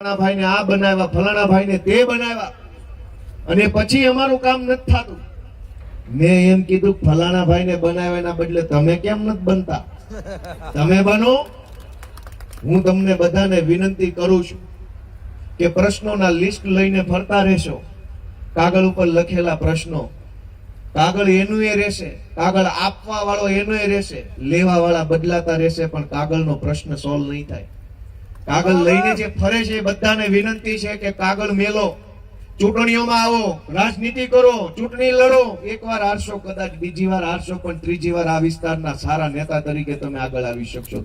ફલાણા ભાઈને આ બનાવ્યા, ફલાણા ભાઈને તે બનાવ્યા, અને પછી અમારું કામ નથી થતું. મેં એમ કીધું ફલાણા ભાઈને બનાવ્યાના બદલે તમે કેમ નથી બનતા? તમે બનો. હું તમને બધાને વિનંતી કરું છું કે પ્રશ્નોના લિસ્ટ લઈને ફરતા રહેશો. કાગળ ઉપર લખેલા પ્રશ્નો, કાગળ એનું એ રહેશે, કાગળ આપવા વાળો એનો એ રહેશે, લેવા વાળા બદલાતા રહેશે, પણ કાગળનો પ્રશ્ન સોલ્વ નહીં થાય. કાગળ લઈને જે ફરે છે બધાને વિનંતી છે કે કાગળ મેલો, ચૂંટણીઓમાં આવો, રાજનીતિ કરો, ચૂંટણી લડો. એકવાર હારશો, કદાચ બીજી વાર હારશો, પણ ત્રીજી વાર આ વિસ્તારના સારા નેતા તરીકે તમે આગળ આવી શકશો.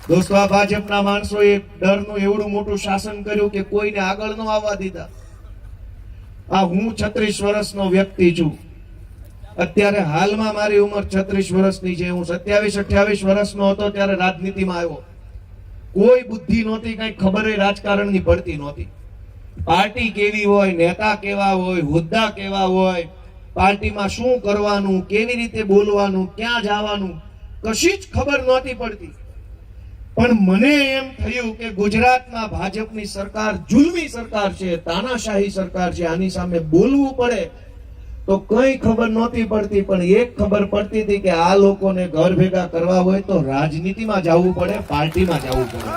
દોસ્તો, આ ભાજપના માણસોએ ડરનું એવડું મોટું શાસન કર્યું કે કોઈને આગળ ન આવવા દીધા. આ હું 36 વર્ષનો વ્યક્તિ છું. અત્યારે હાલમાં મારી ઉંમર 36 વર્ષની છે. હું 27-28 વર્ષનો હતો ત્યારે રાજનીતિમાં આવ્યો. કોઈ બુદ્ધિ નહોતી, કઈ ખબર રાજકારણની પડતી નહોતી. પાર્ટી કેવી હોય, નેતા કેવા હોય, હોદ્દા કેવા હોય, પાર્ટીમાં શું કરવાનું, કેવી રીતે બોલવાનું, ક્યાં જવાનું, કશી જ ખબર નહોતી પડતી. પણ મને એમ થયું કે ગુજરાતમાં ભાજપની સરકાર જુલ્મી સરકાર છે, તાનાશાહી સરકાર છે, આની સામે બોલવું પડે. તો કઈ ખબર નહોતી પડતી, પણ એક ખબર પડતી હતી કે આ લોકોને ઘર ભેગા કરવા હોય તો રાજનીતિમાં જવું પડે, પાર્ટીમાં જવું પડે.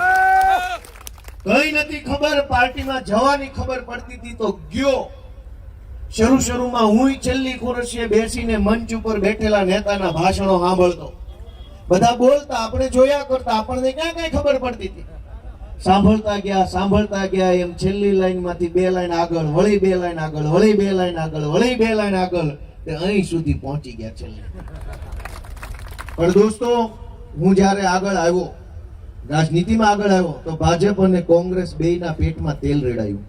કઈ નથી ખબર, પાર્ટીમાં જવાની ખબર પડતી હતી તો ગયો. શરૂમાં હું છેલ્લી ખુરશીએ બેસીને મંચ ઉપર બેઠેલા નેતાના ભાષણો સાંભળતો. બધા બોલતા, આપણે જોયા કરતા, આપણને ક્યાં કઈ ખબર પડતી હતી. સાંભળતા ગયા એમ છેલ્લી લાઈન માંથી 2 લાઈન આગળ, વળી 2 લાઈન આગળ, વળી 2 લાઈન આગળ, વળી 2 લાઈન આગળ, તે અહીં સુધી પહોંચી ગયા છેલ્લે. પણ દોસ્તો, હું જયારે આગળ આવ્યો, રાજનીતિમાં આગળ આવ્યો, તો ભાજપ અને કોંગ્રેસ બેયના પેટમાં તેલ રેડાયું.